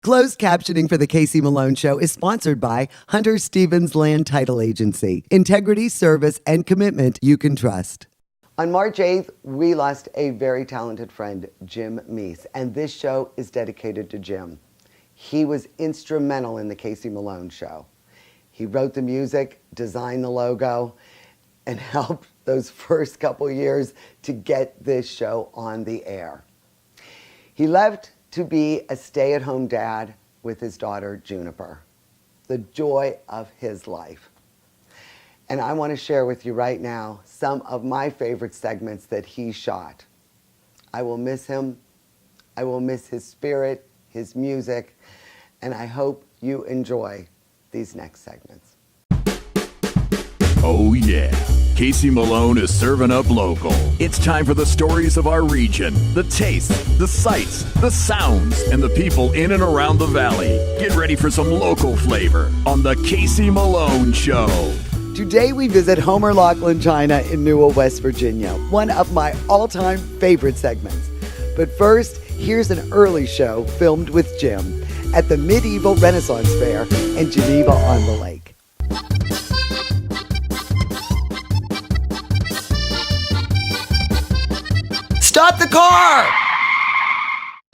Closed captioning for The Casey Malone Show is sponsored by Hunter Stevens Land Title Agency. Integrity, service, and commitment you can trust. On March 8th, we lost a very talented friend, Jim Meese, and this show is dedicated to Jim. He was instrumental in The Casey Malone Show. He wrote the music, designed the logo, and helped those first couple years to get this show on the air. He left to be a stay-at-home dad with his daughter, Juniper, the joy of his life. And I want to share with you right now some of my favorite segments that he shot. I will miss him. I will miss his spirit, his music, and I hope you enjoy these next segments. Oh yeah, Casey Malone is serving up local. It's time for the stories of our region, the tastes, the sights, the sounds, and the people in and around the valley. Get ready for some local flavor on the Casey Malone Show. Today we visit Homer Laughlin China in Newell, West Virginia, one of my all-time favorite segments. But first, here's an early show filmed with Jim at the Medieval Renaissance Fair in Geneva on the Lake. Stop the car!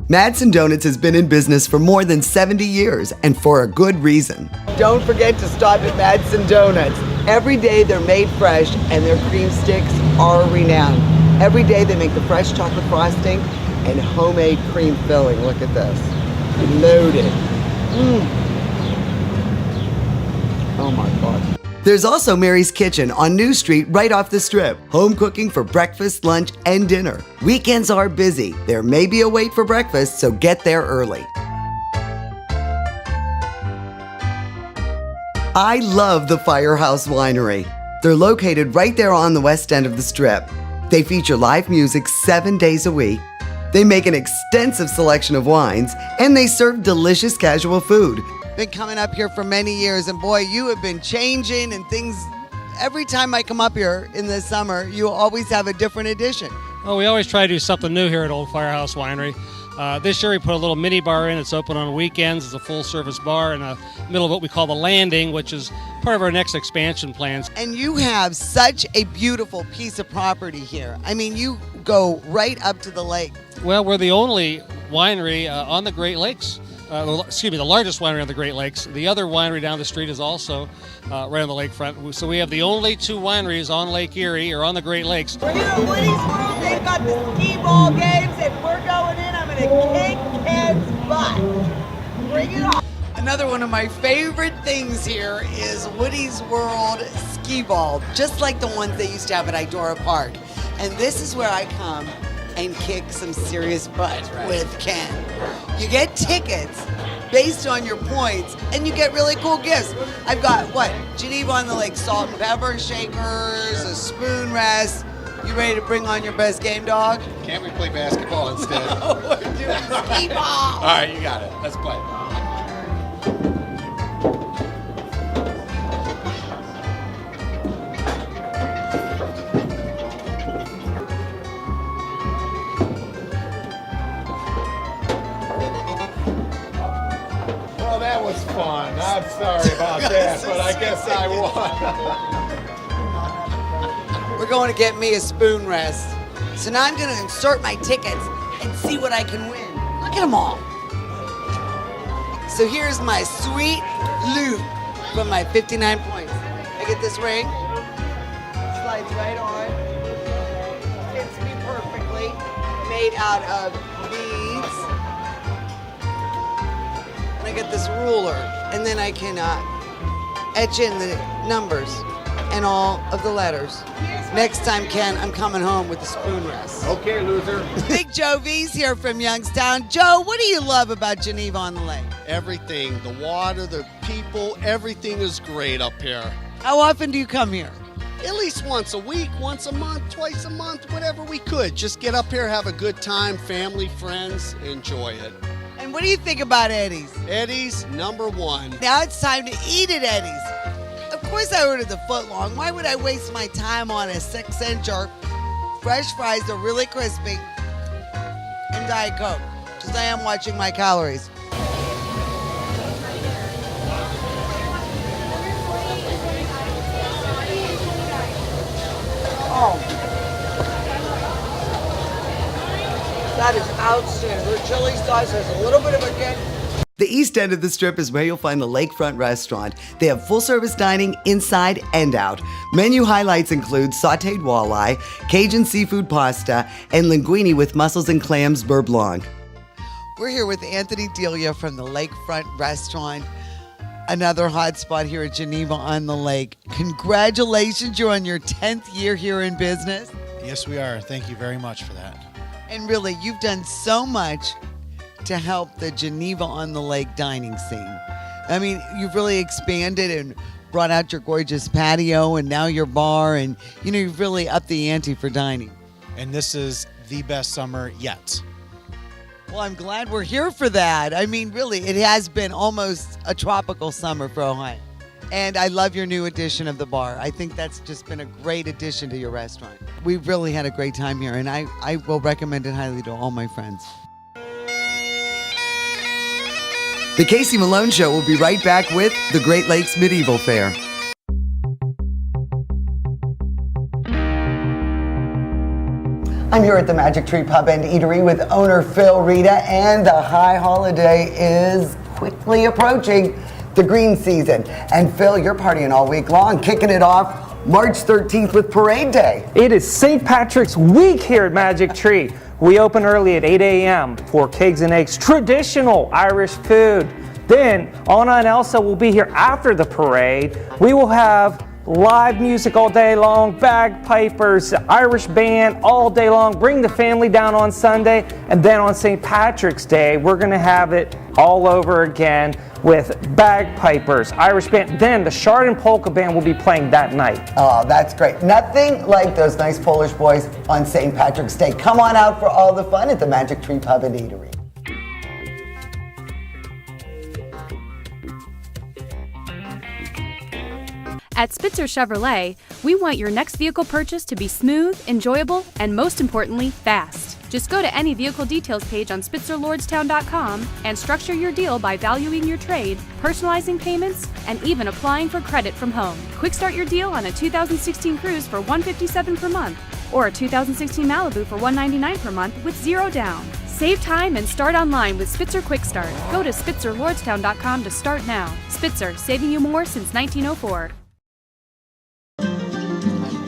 Madsen Donuts has been in business for more than 70 years, and for a good reason. Don't forget to stop at Madsen Donuts. Every day they're made fresh, and their cream sticks are renowned. Every day they make the fresh chocolate frosting and homemade cream filling. Look at this. Loaded. Oh my God. There's also Mary's Kitchen on New Street right off the strip. Home cooking for breakfast, lunch, and dinner. Weekends are busy. There may be a wait for breakfast, so get there early. I love the Firehouse Winery. They're located right there on the west end of the strip. They feature live music 7 days a week. They make an extensive selection of wines, and they serve delicious casual food. Been coming up here for many years, and boy, you have been changing and things. Every time I come up here in the summer, you always have a different edition. Well, we always try to do something new here at Old Firehouse Winery. This year we put a little mini bar in. It's open on weekends. It's a full-service bar in the middle of what we call the Landing, which is part of our next expansion plans. And you have such a beautiful piece of property here. I mean, you go right up to the lake. Well, we're the only winery on the Great Lakes. The largest winery on the Great Lakes. The other winery down the street is also right on the lakefront. So we have the only two wineries on Lake Erie or on the Great Lakes. We're here at Woody's World. They've got the skee ball games, and we're going in. I'm going to kick Ken's butt. Bring it on. Another one of my favorite things here is Woody's World skee ball, just like the ones they used to have at Idora Park. And this is where I come and kick some serious butt with Ken. You get tickets based on your points, and you get really cool gifts. I've got, Geneva on the Lake salt and pepper shakers, a spoon rest. You ready to bring on your best game, dog? Can't we play basketball instead? No, we're doing skee ball. All right, you got it. Let's play. That was fun. I'm sorry about that, but I guess I won. We're going to get me a spoon rest. So now I'm going to insert my tickets and see what I can win. Look at them all. So here's my sweet loot from my 59 points. I get this ring. Slides right on. Fits me perfectly. Made out of beads. I get this ruler, and then I can etch in the numbers and all of the letters. Next time, Ken, I'm coming home with the spoon rest. Okay, loser. Big Joe V's here from Youngstown. Joe, what do you love about Geneva on the Lake? Everything, the water, the people, everything is great up here. How often do you come here? At least once a week, once a month, twice a month, whatever we could. Just get up here, have a good time, family, friends, enjoy it. And what do you think about Eddie's? Eddie's #1. Now it's time to eat at Eddie's. Of course I ordered the footlong. Why would I waste my time on a 6-incher? Fresh fries are really crispy. And Diet Coke, because I am watching my calories. chili sauce has a little bit of a kick. The east end of the Strip is where you'll find the Lakefront Restaurant. They have full-service dining inside and out. Menu highlights include sautéed walleye, Cajun seafood pasta, and linguine with mussels and clams beurre blanc. We're here with Anthony Delia from the Lakefront Restaurant, another hot spot here at Geneva on the Lake. Congratulations, you're on your 10th year here in business. Yes, we are. Thank you very much for that. And really, you've done so much to help the Geneva on the Lake dining scene. I mean, you've really expanded and brought out your gorgeous patio and now your bar, and you've really upped the ante for dining. And this is the best summer yet. Well, I'm glad we're here for that. I mean, really, it has been almost a tropical summer for Ohio. And I love your new addition of the bar. I think that's just been a great addition to your restaurant. We've really had a great time here, and I will recommend it highly to all my friends. The Casey Malone Show will be right back with the Great Lakes Medieval Fair. I'm here at the Magic Tree Pub and Eatery with owner Phil Rita, and the high holiday is quickly approaching, the green season. And Phil, you're partying all week long, kicking it off March 13th with Parade Day. It is St. Patrick's Week here at Magic Tree. We open early at 8 a.m. for Kegs and Eggs, traditional Irish food. Then Anna and Elsa will be here after the parade. We will have live music all day long, bagpipers, Irish band all day long. Bring the family down on Sunday. And then on St. Patrick's Day, we're going to have it all over again with bagpipers, Irish band. Then the Chardon Polka Band will be playing that night. Oh, that's great. Nothing like those nice Polish boys on St. Patrick's Day. Come on out for all the fun at the Magic Tree Pub and Eatery. At Spitzer Chevrolet, we want your next vehicle purchase to be smooth, enjoyable, and most importantly, fast. Just go to any vehicle details page on SpitzerLordstown.com and structure your deal by valuing your trade, personalizing payments, and even applying for credit from home. Quick start your deal on a 2016 Cruze for $157 per month, or a 2016 Malibu for $199 per month with zero down. Save time and start online with Spitzer Quick Start. Go to SpitzerLordstown.com to start now. Spitzer, saving you more since 1904.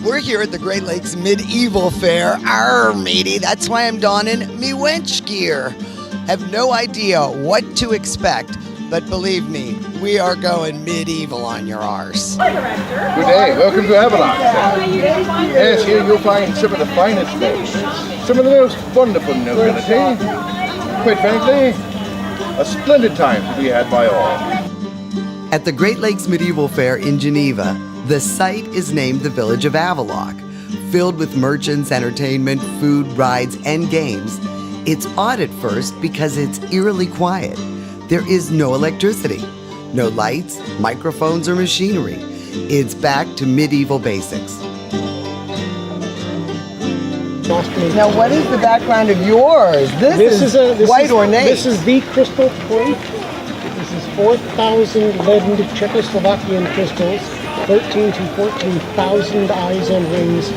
We're here at the Great Lakes Medieval Fair. Arr, matey, that's why I'm donning me wench gear. Have no idea what to expect, but believe me, we are going medieval on your arse. Good day, welcome to Avalon. Yes, here you'll find some of the finest fish, some of the most wonderful nobility. Quite frankly, a splendid time to be had by all. At the Great Lakes Medieval Fair in Geneva, the site is named the Village of Avaloch. Filled with merchants, entertainment, food, rides, and games, it's odd at first because it's eerily quiet. There is no electricity, no lights, microphones, or machinery. It's back to medieval basics. Now, what is the background of yours? This is quite ornate. This is the crystal plate. This is 4,000 leadened Czechoslovakian crystals, 13 to 14,000 eyes and rings,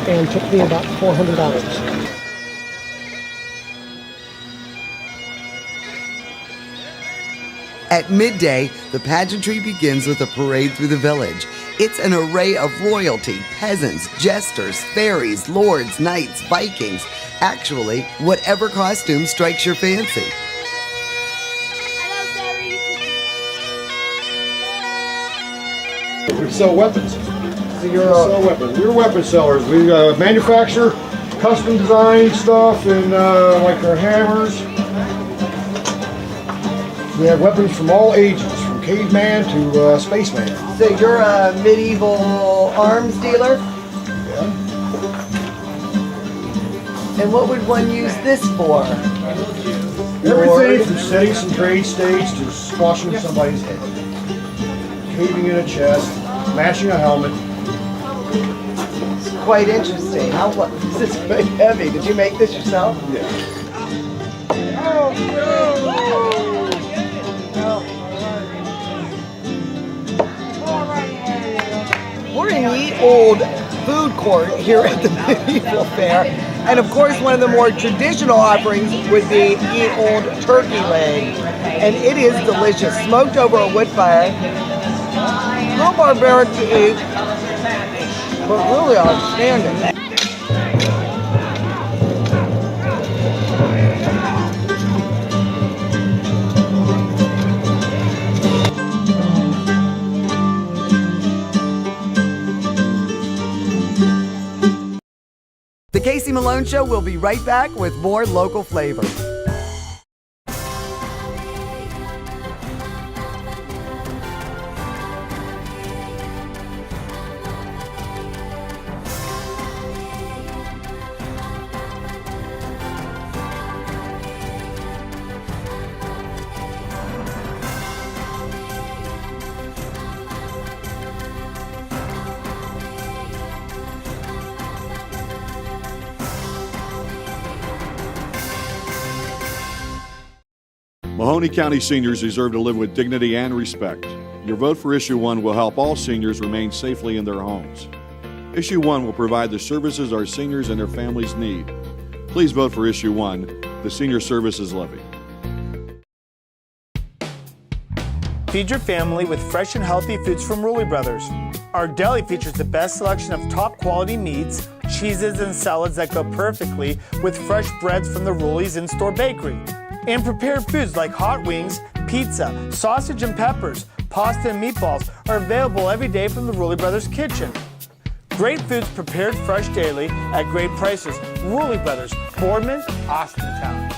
and took me about $400. At midday, the pageantry begins with a parade through the village. It's an array of royalty, peasants, jesters, fairies, lords, knights, Vikings. Actually, whatever costume strikes your fancy. We sell weapons. We're weapon sellers. We manufacture custom design stuff and like our hammers. We have weapons from all ages, from caveman to spaceman. So you're a medieval arms dealer? Yeah. And what would one use this for? Everything from setting some trade stakes to squashing somebody's head, caving in a chest, smashing a helmet. It's quite interesting. This is quite heavy. Did you make this yourself? Yeah. We're in the old food court here at the Medieval Fair, And of course, one of the more traditional offerings would be the old turkey leg. And it is delicious, smoked over a wood fire. A little barbaric to eat, but really outstanding. The Casey Malone Show will be right back with more local flavor. Mahoney County seniors deserve to live with dignity and respect. Your vote for Issue 1 will help all seniors remain safely in their homes. Issue 1 will provide the services our seniors and their families need. Please vote for Issue 1, the Senior Services Levy. Feed your family with fresh and healthy foods from Rulli Brothers. Our deli features the best selection of top quality meats, cheeses, and salads that go perfectly with fresh breads from the Rulli's in-store bakery. And prepared foods like hot wings, pizza, sausage and peppers, pasta and meatballs are available every day from the Rulli Brothers kitchen. Great foods prepared fresh daily at great prices. Rulli Brothers, Boardman, Austintown.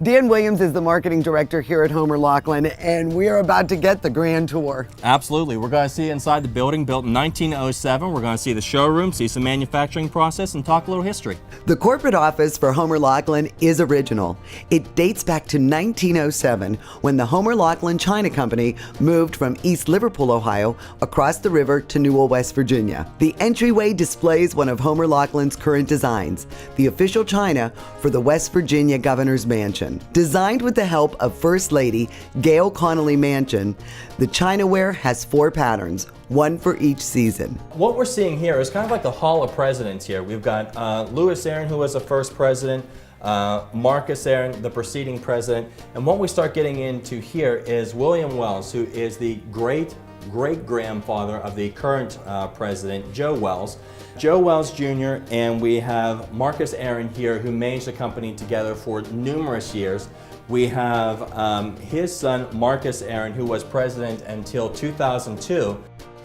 Dan Williams is the marketing director here at Homer Laughlin, and we are about to get the grand tour. Absolutely. We're going to see inside the building, built in 1907. We're going to see the showroom, see some manufacturing process, and talk a little history. The corporate office for Homer Laughlin is original. It dates back to 1907 when the Homer Laughlin China Company moved from East Liverpool, Ohio, across the river to Newell, West Virginia. The entryway displays one of Homer Laughlin's current designs, the official china for the West Virginia Governor's Mansion. Designed with the help of First Lady Gail Connolly Mansion, the chinaware has 4 patterns, one for each season. What we're seeing here is kind of like the Hall of Presidents here. We've got Lewis Aaron, who was the first president, Marcus Aaron, the preceding president, and what we start getting into here is William Wells, who is the great-grandfather of the current president, Joe Wells. Joe Wells Jr. and we have Marcus Aaron here, who managed the company together for numerous years. We have his son, Marcus Aaron, who was president until 2002.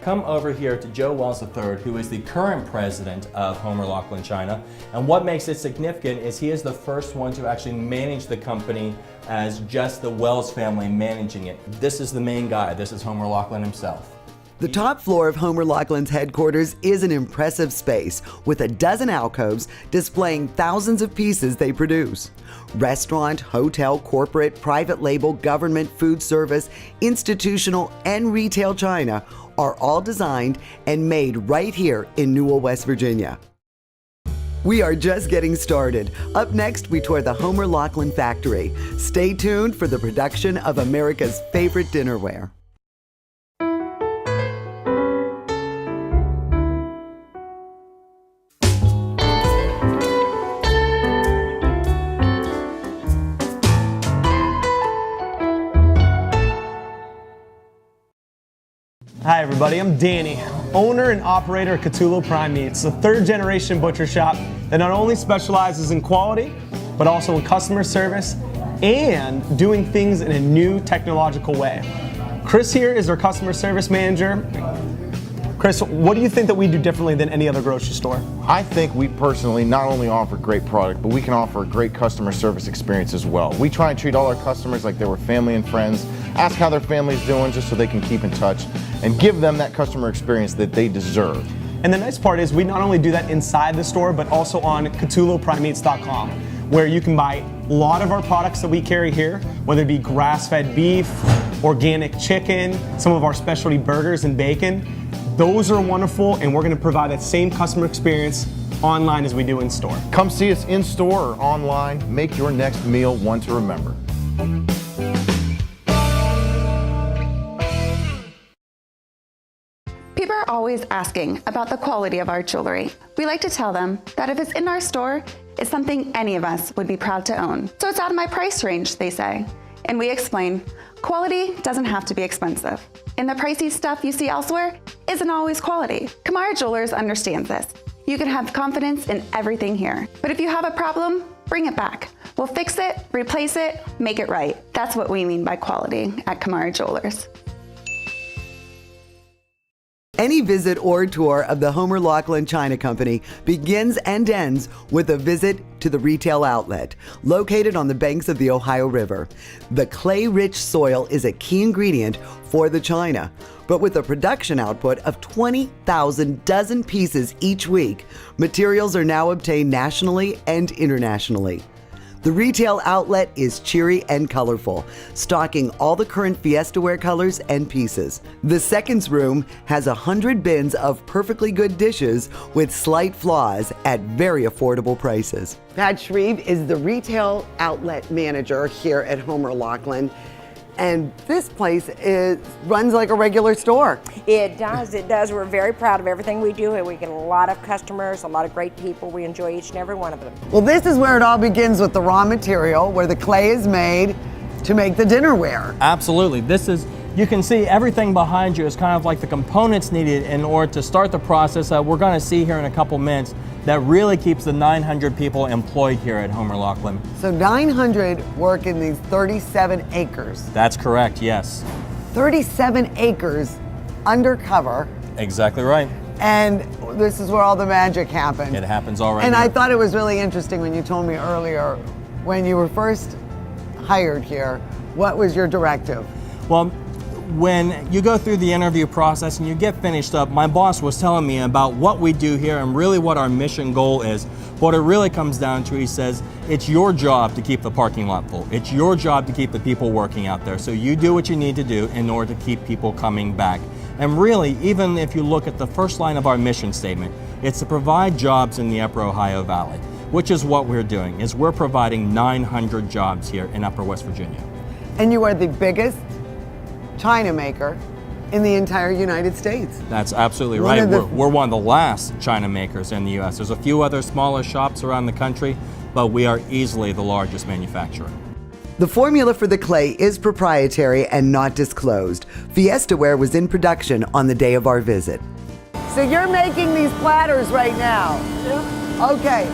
Come over here to Joe Wells III, who is the current president of Homer Laughlin China. And what makes it significant is he is the first one to actually manage the company as just the Wells family managing it. This is the main guy. This is Homer Laughlin himself. The top floor of Homer Laughlin's headquarters is an impressive space with a dozen alcoves displaying thousands of pieces they produce. Restaurant, hotel, corporate, private label, government, food service, institutional, and retail china are all designed and made right here in Newell, West Virginia. We are just getting started. Up next, we tour the Homer Laughlin factory. Stay tuned for the production of America's favorite dinnerware. Hi everybody, I'm Danny, owner and operator of Cthulhu Prime Meats, a 3rd generation butcher shop that not only specializes in quality, but also in customer service and doing things in a new technological way. Chris here is our customer service manager. Chris, what do you think that we do differently than any other grocery store? I think we personally not only offer great product, but we can offer a great customer service experience as well. We try and treat all our customers like they were family and friends, ask how their family's doing just so they can keep in touch, and give them that customer experience that they deserve. And the nice part is we not only do that inside the store, but also on CthulhuPrimeMeats.com, where you can buy a lot of our products that we carry here, whether it be grass-fed beef, organic chicken, some of our specialty burgers and bacon. Those are wonderful, and we're going to provide that same customer experience online as we do in store. Come see us in store or online. Make your next meal one to remember. Paper always asking about the quality of our jewelry. We like to tell them that if it's in our store, it's something any of us would be proud to own. So it's out of my price range, they say. And we explain, quality doesn't have to be expensive. And the pricey stuff you see elsewhere isn't always quality. Kamara Jewelers understands this. You can have confidence in everything here. But if you have a problem, bring it back. We'll fix it, replace it, make it right. That's what we mean by quality at Kamara Jewelers. Any visit or tour of the Homer Laughlin China Company begins and ends with a visit to the retail outlet, located on the banks of the Ohio River. The clay-rich soil is a key ingredient for the china, but with a production output of 20,000 dozen pieces each week, materials are now obtained nationally and internationally. The retail outlet is cheery and colorful, stocking all the current Fiesta wear colors and pieces. The seconds room has 100 bins of perfectly good dishes with slight flaws at very affordable prices. Pat Shreve is the retail outlet manager here at Homer Laughlin. And this place runs like a regular store. It does, it does. We're very proud of everything we do, and we get a lot of customers, a lot of great people. We enjoy each and every one of them. Well, this is where it all begins, with the raw material, where the clay is made to make the dinnerware. Absolutely. This is, you can see everything behind you is kind of like the components needed in order to start the process that we're going to see here in a couple minutes that really keeps the 900 people employed here at Homer Laughlin. So 900 work in these 37 acres. That's correct, yes. 37 acres undercover. Exactly right. And this is where all the magic happens. It happens already. And I thought it was really interesting when you told me earlier, when you were first hired here, what was your directive? Well, when you go through the interview process and you get finished up, my boss was telling me about what we do here and really what our mission goal is. What it really comes down to, he says, it's your job to keep the parking lot full. It's your job to keep the people working out there. So you do what you need to do in order to keep people coming back. And really, even if you look at the first line of our mission statement, it's to provide jobs in the Upper Ohio Valley, which is what we're doing, is we're providing 900 jobs here in Upper West Virginia. And you are the biggest China maker in the entire United States. That's absolutely right. We're one of the last China makers in the U.S. There's a few other smaller shops around the country, but we are easily the largest manufacturer. The formula for the clay is proprietary and not disclosed. Fiesta ware was in production on the day of our visit. So you're making these platters right now? Yeah. Okay.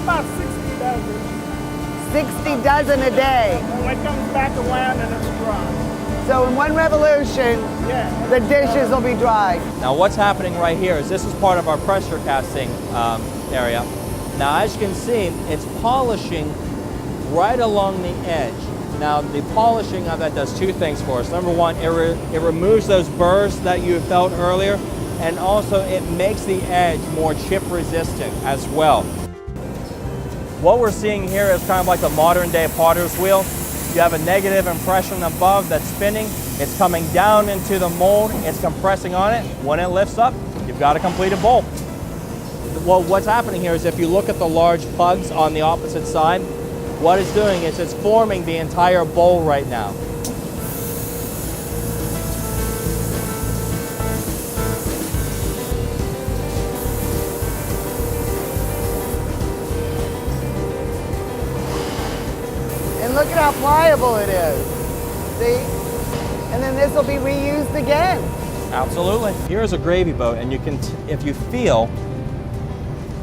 About 60 dozen. 60 dozen a day. When it comes back around and it's dry. So in one revolution, the dishes will be dry. Now what's happening right here is this is part of our pressure casting area. Now as you can see, it's polishing right along the edge. Now the polishing of that does two things for us. Number one, it removes those burrs that you felt earlier, and also it makes the edge more chip resistant as well. What we're seeing here is kind of like the modern day potter's wheel. You have a negative impression above that's spinning. It's coming down into the mold. It's compressing on it. When it lifts up, you've got a completed bowl. Well, what's happening here is if you look at the large plugs on the opposite side, what it's doing is it's forming the entire bowl right now. And look at how pliable it is. See? And then this will be reused again. Absolutely. Here's a gravy boat, and you can, if you feel,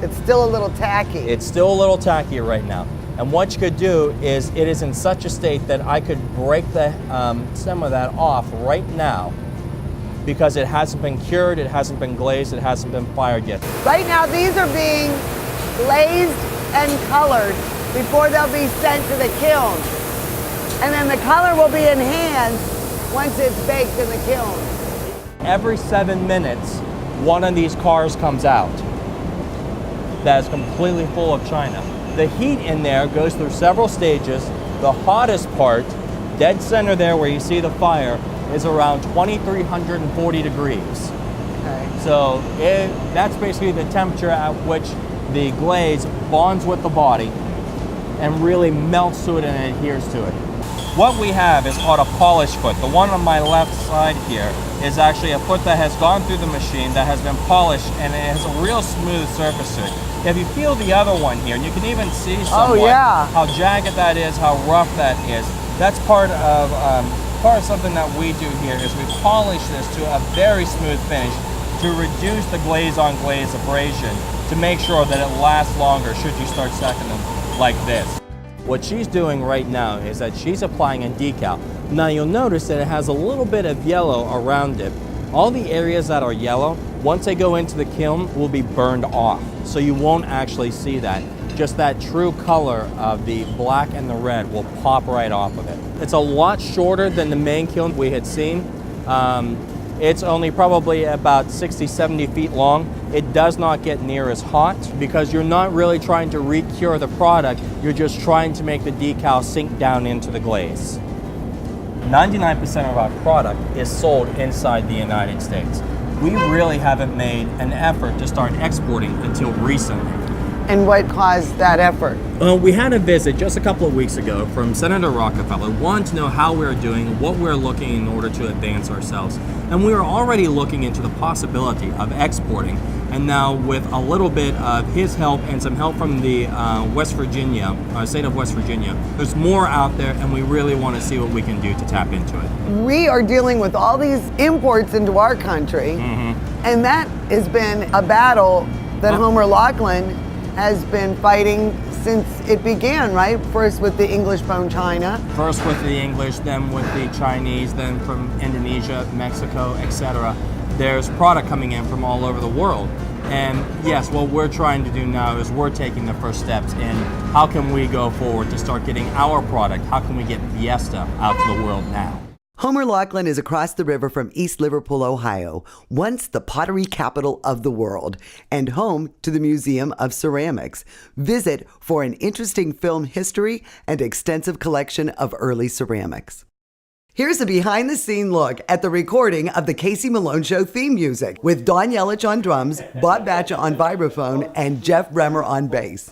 it's still a little tacky. It's still a little tacky right now. And what you could do is, it is in such a state that I could break the stem of that off right now, because it hasn't been cured, it hasn't been glazed, it hasn't been fired yet. Right now, these are being glazed and colored before they'll be sent to the kiln. And then the color will be enhanced once it's baked in the kiln. Every 7 minutes, one of these cars comes out that is completely full of china. The heat in there goes through several stages. The hottest part, dead center there where you see the fire, is around 2,340 degrees. Okay. So that's basically the temperature at which the glaze bonds with the body and really melts to it and adheres to it. What we have is called a polished foot. The one on my left side here is actually a foot that has gone through the machine, that has been polished, and it has a real smooth surface to it. If you feel the other one here, and you can even see somewhat how jagged that is, how rough that is, that's part of something that we do here is we polish this to a very smooth finish to reduce the glaze on glaze abrasion to make sure that it lasts longer should you start stacking them like this. What she's doing right now is that she's applying a decal. Now you'll notice that it has a little bit of yellow around it. All the areas that are yellow, once they go into the kiln, will be burned off. So you won't actually see that. Just that true color of the black and the red will pop right off of it. It's a lot shorter than the main kiln we had seen. It's only probably about 60, 70 feet long. It does not get near as hot because you're not really trying to recure the product. You're just trying to make the decal sink down into the glaze. 99% of our product is sold inside the United States. We really haven't made an effort to start exporting until recently. And what caused that effort? We had a visit just a couple of weeks ago from Senator Rockefeller, wanted to know how we're doing, what we're looking in order to advance ourselves. And we were already looking into the possibility of exporting. And now with a little bit of his help and some help from the state of West Virginia, there's more out there and we really want to see what we can do to tap into it. We are dealing with all these imports into our country, and that has been a battle that Homer Laughlin has been fighting since it began, right? First with the English from China. First with the English, then with the Chinese, then from Indonesia, Mexico, etc. There's product coming in from all over the world. And yes, what we're trying to do now is we're taking the first steps in how can we go forward to start getting our product, how can we get Fiesta out to the world now? Homer Laughlin is across the river from East Liverpool, Ohio, once the pottery capital of the world and home to the Museum of Ceramics. Visit for an interesting film history and extensive collection of early ceramics. Here's a behind-the-scene look at the recording of the Casey Malone Show theme music with Don Yelich on drums, Bob Batcha on vibraphone, and Jeff Bremer on bass.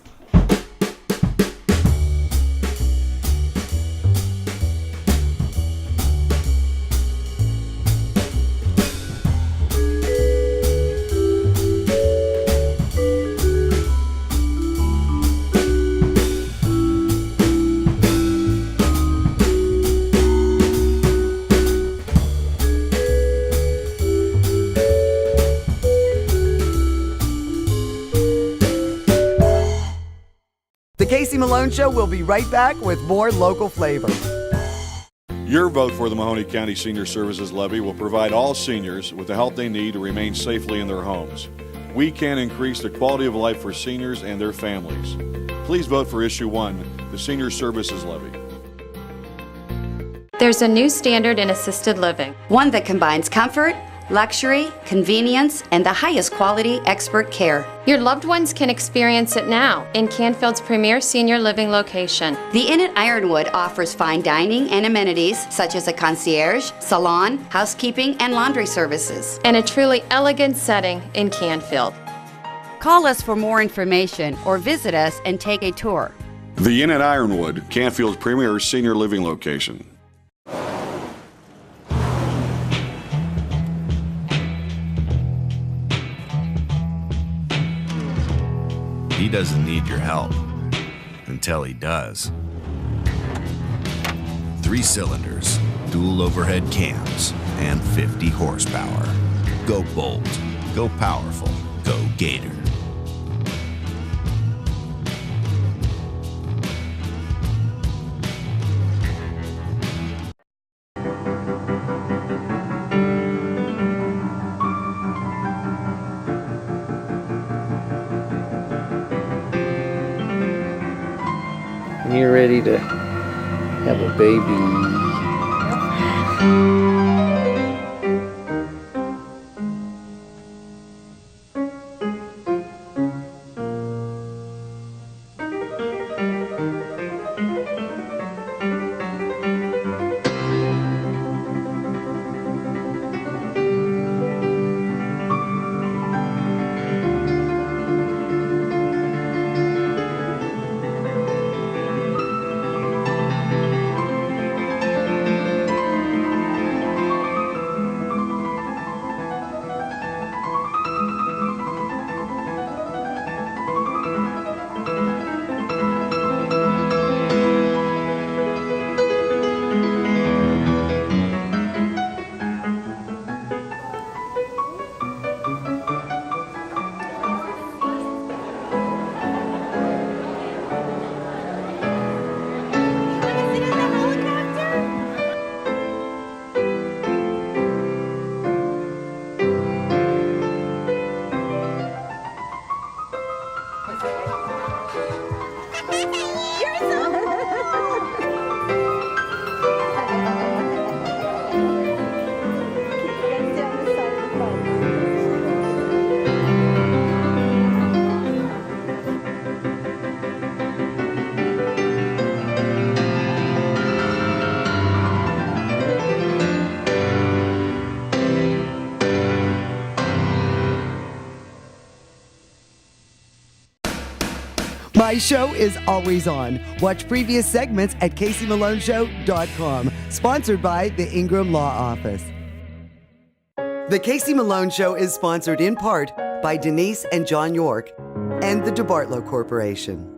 The Casey Malone Show will be right back with more local flavor. Your vote for the Mahoney County Senior Services Levy will provide all seniors with the help they need to remain safely in their homes. We can increase the quality of life for seniors and their families. Please vote for Issue 1, the Senior Services Levy. There's a new standard in assisted living. One that combines comfort, luxury, convenience, and the highest quality expert care. Your loved ones can experience it now in Canfield's premier senior living location. The Inn at Ironwood offers fine dining and amenities such as a concierge, salon, housekeeping, and laundry services. And a truly elegant setting in Canfield. Call us for more information or visit us and take a tour. The Inn at Ironwood, Canfield's premier senior living location. He doesn't need your help until he does. 3 cylinders, dual overhead cams, and 50 horsepower. Go bold, go powerful, go Gator. You're ready to have a baby. My show is always on. Watch previous segments at CaseyMaloneShow.com. Sponsored by the Ingram Law Office. The Casey Malone Show is sponsored in part by Denise and John York and the DeBartolo Corporation.